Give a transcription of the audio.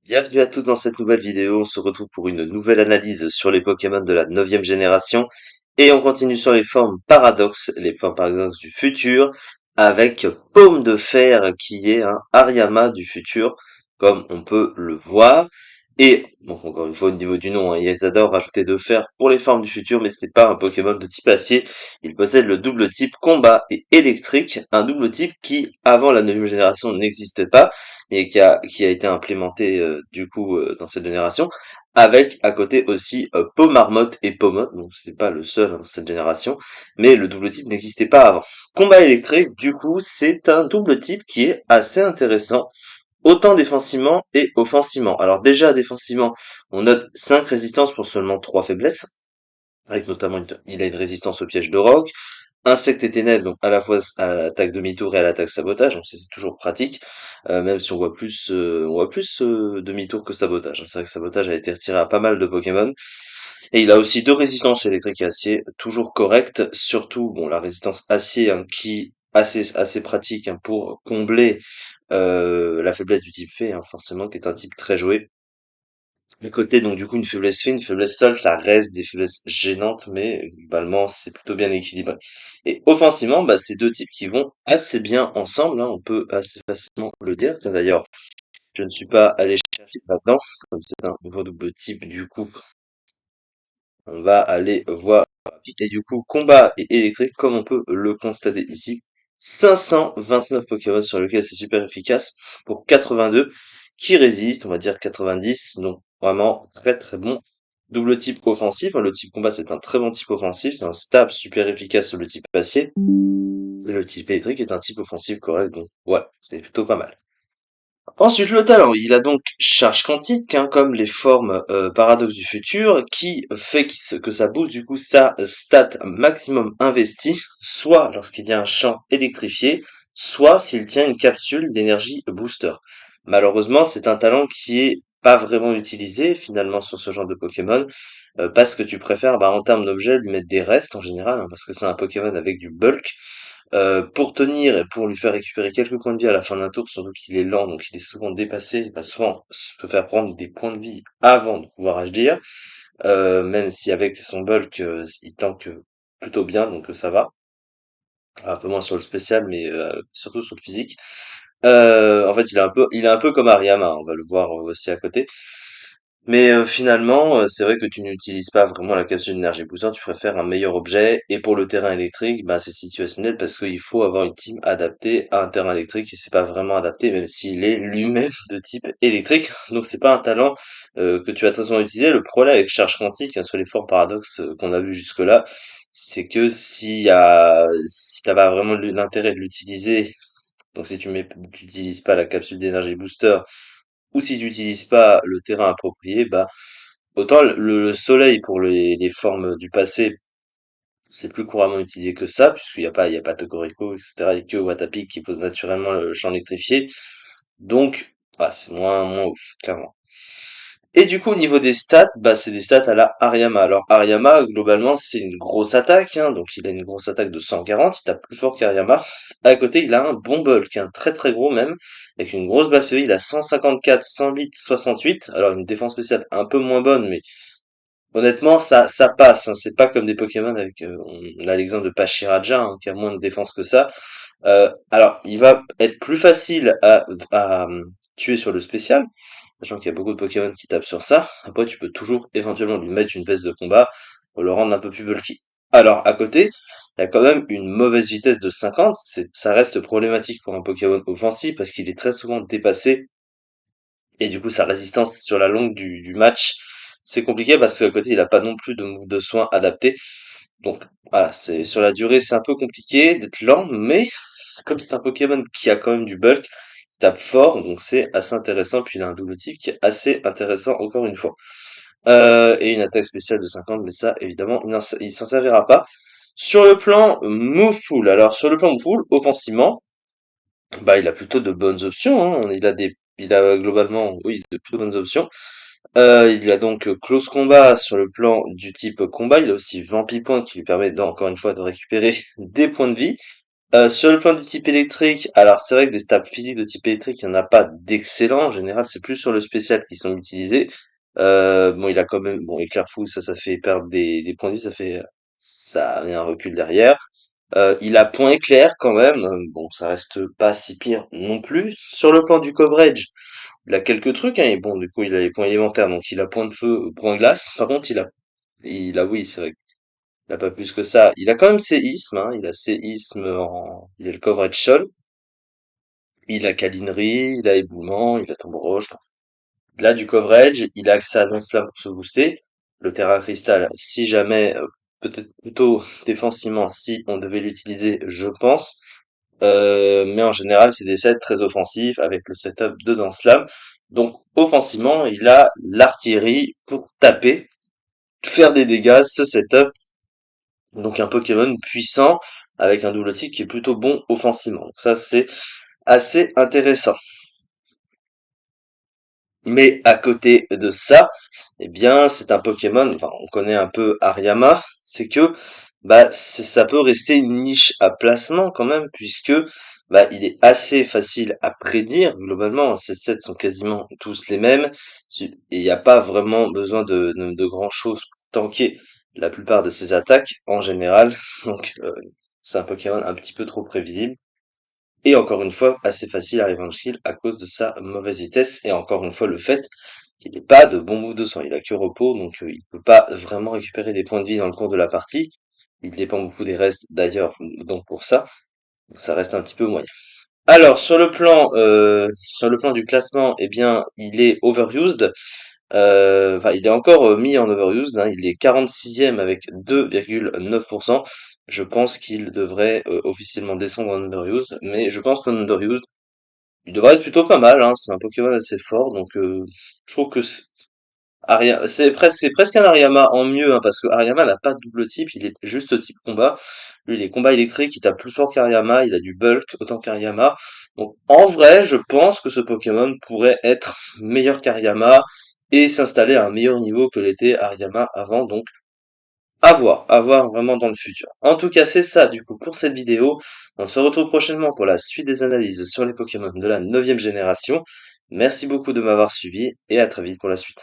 Bienvenue à tous dans cette nouvelle vidéo. On se retrouve pour une nouvelle analyse sur les Pokémon de la 9e génération. Et on continue sur les formes paradoxes du futur, avec Paume de Fer qui est un Hariyama du futur, comme on peut le voir. Et, donc encore une fois au niveau du nom, hein, ils adorent rajouter de fer pour les formes du futur, mais ce n'est pas un Pokémon de type acier. Il possède le double type combat et électrique, un double type qui, avant la 9e génération, n'existait pas et qui a été implémenté dans cette génération, avec à côté aussi Pomarmotte et Pomotte, donc c'est pas le seul dans cette génération, mais le double type n'existait pas avant. Combat électrique, du coup, c'est un double type qui est assez intéressant, autant défensivement et offensivement. Alors déjà défensivement, on note 5 résistances pour seulement 3 faiblesses, avec notamment il a une résistance au piège de roc, Insectes et ténèbres, donc à la fois à l'attaque demi-tour et à l'attaque sabotage, donc c'est toujours pratique, même si on voit plus demi-tour que sabotage, hein. C'est vrai que sabotage a été retiré à pas mal de Pokémon. Et il a aussi deux résistances électriques et acier, toujours correctes, surtout bon la résistance acier hein, qui assez pratique hein, pour combler la faiblesse du type fée, hein, forcément, qui est un type très joué. À côté, donc du coup, une faiblesse fine, une faiblesse seule, ça reste des faiblesses gênantes, mais globalement, c'est plutôt bien équilibré. Et offensivement, bah, c'est deux types qui vont assez bien ensemble, hein, on peut assez facilement le dire. Tiens, d'ailleurs, je ne suis pas allé chercher maintenant, comme c'est un nouveau double type, du coup, on va aller voir. Et du coup, combat et électrique, comme on peut le constater ici, 529 Pokémon sur lequel c'est super efficace pour 82 qui résistent, on va dire 90, donc vraiment très très bon. Double type offensif, hein, le type combat c'est un très bon type offensif, c'est un stab super efficace sur le type acier. Et le type électrique est un type offensif correct, donc ouais, c'est plutôt pas mal. Ensuite, le talent, il a donc charge quantique, hein, comme les formes paradoxes du futur, qui fait que ça booste du coup sa stat maximum investie, soit lorsqu'il y a un champ électrifié, soit s'il tient une capsule d'énergie booster. Malheureusement, c'est un talent qui est pas vraiment utilisé finalement sur ce genre de Pokémon, parce que tu préfères, bah, en termes d'objets, lui mettre des restes en général, hein, parce que c'est un Pokémon avec du bulk, pour tenir et pour lui faire récupérer quelques points de vie à la fin d'un tour, surtout qu'il est lent, donc il est souvent dépassé, il va souvent se peut faire prendre des points de vie avant de pouvoir HDR, même si avec son bulk, il tank plutôt bien, donc ça va. Un peu moins sur le spécial, mais surtout sur le physique. En fait, il est un peu comme Ariama, on va le voir aussi à côté. Mais finalement, c'est vrai que tu n'utilises pas vraiment la capsule d'énergie booster, tu préfères un meilleur objet. Et pour le terrain électrique, bah, c'est situationnel parce qu'il faut avoir une team adaptée à un terrain électrique et c'est pas vraiment adapté, même s'il est lui-même de type électrique. Donc c'est pas un talent que tu vas très souvent utiliser. Le problème avec Charge Quantique, hein, sur les formes paradoxes qu'on a vu jusque-là, c'est que si t'as pas vraiment l'intérêt de l'utiliser, donc si tu n'utilises pas la capsule d'énergie booster, ou si tu n'utilises pas le terrain approprié, bah autant le soleil pour les formes du passé, c'est plus couramment utilisé que ça, puisqu'il y a pas Togorico, etc., et que Watapi qui pose naturellement le champ électrifié. Donc, bah, c'est moins ouf, clairement. Et du coup, au niveau des stats, bah, c'est des stats à la Hariyama. Alors, Hariyama, globalement, c'est une grosse attaque, hein, donc il a une grosse attaque de 140, il tape plus fort qu'Hariyama. À côté, il a un bon bulk, un très très gros même, avec une grosse base PV, il a 154, 108, 68. Alors, une défense spéciale un peu moins bonne, mais honnêtement, ça passe, hein. C'est pas comme des Pokémon avec, on a l'exemple de Pachiraja, hein, qui a moins de défense que ça. Alors, il va être plus facile à tuer sur le spécial, sachant qu'il y a beaucoup de Pokémon qui tapent sur ça. Après, tu peux toujours éventuellement lui mettre une veste de combat pour le rendre un peu plus bulky. Alors, à côté, il y a quand même une mauvaise vitesse de 50. Ça reste problématique pour un Pokémon offensif parce qu'il est très souvent dépassé. Et du coup, sa résistance sur la longue du match, c'est compliqué parce qu'à côté, il a pas non plus de move de soin adapté. Donc, voilà, sur la durée, c'est un peu compliqué d'être lent, mais comme c'est un Pokémon qui a quand même du bulk, il tape fort, donc c'est assez intéressant. Puis il a un double type qui est assez intéressant encore une fois. Et une attaque spéciale de 50, mais ça, évidemment, il s'en servira pas. Sur le plan move pool, alors sur le plan move pool, offensivement, bah il a plutôt de bonnes options, hein. Il a globalement, oui, de plutôt bonnes options. Il a donc Close Combat sur le plan du type combat. Il a aussi Vampipoint qui lui permet, encore une fois, de récupérer des points de vie. Sur le plan du type électrique, alors c'est vrai que des stats physiques de type électrique, il n'y en a pas d'excellents. En général, c'est plus sur le spécial qui sont utilisés. Bon, il a quand même, bon, éclair fou, ça fait perdre des points de vie, ça a un recul derrière. Il a point éclair quand même. Bon, ça reste pas si pire non plus. Sur le plan du coverage, il a quelques trucs, hein. Et bon, du coup, il a les points élémentaires, donc il a point de feu, point glace. Par contre, oui, c'est vrai. Il a pas plus que ça. Il a quand même séisme, hein. Il a le coverage sol. Il a câlinerie, il a éboulement, il a tombe roche. Il a du coverage, il a accès à non-slam pour se booster. Le terrain cristal, si jamais, peut-être plutôt défensivement, si on devait l'utiliser, je pense. Mais en général, c'est des sets très offensifs avec le setup de Dance Slam. Donc, offensivement, il a l'artillerie pour taper, faire des dégâts, ce setup. Donc, un Pokémon puissant avec un double tic qui est plutôt bon offensivement. Donc, ça, c'est assez intéressant. Mais à côté de ça, eh bien, c'est un Pokémon, enfin, on connaît un peu Hariyama, c'est que ça peut rester une niche à placement quand même, puisque il est assez facile à prédire. Globalement, ces sets sont quasiment tous les mêmes, et il n'y a pas vraiment besoin de grand-chose pour tanker la plupart de ses attaques en général. Donc, c'est un Pokémon un petit peu trop prévisible. Et encore une fois, assez facile à Revenge Kill à cause de sa mauvaise vitesse, et encore une fois le fait qu'il n'ait pas de bon move de sang. Il a que repos, donc il peut pas vraiment récupérer des points de vie dans le cours de la partie. Il dépend beaucoup des restes d'ailleurs, donc pour ça, ça reste un petit peu moyen. Alors sur le plan du classement, eh bien il est overused. Enfin, il est encore mis en overused, hein. Il est 46e avec 2,9%. Je pense qu'il devrait officiellement descendre en underused, mais je pense qu'en underused, il devrait être plutôt pas mal, hein. C'est un Pokémon assez fort, donc je trouve que c'est presque un Hariyama en mieux, hein, parce que Hariyama n'a pas de double type, il est juste type combat. Lui, il est combat électrique, il tape plus fort qu'Hariyama, il a du bulk autant qu'Hariyama. Donc en vrai, je pense que ce Pokémon pourrait être meilleur qu'Hariyama et s'installer à un meilleur niveau que l'était Hariyama avant, donc à voir vraiment dans le futur. En tout cas, c'est ça du coup pour cette vidéo. On se retrouve prochainement pour la suite des analyses sur les Pokémon de la 9e génération. Merci beaucoup de m'avoir suivi et à très vite pour la suite.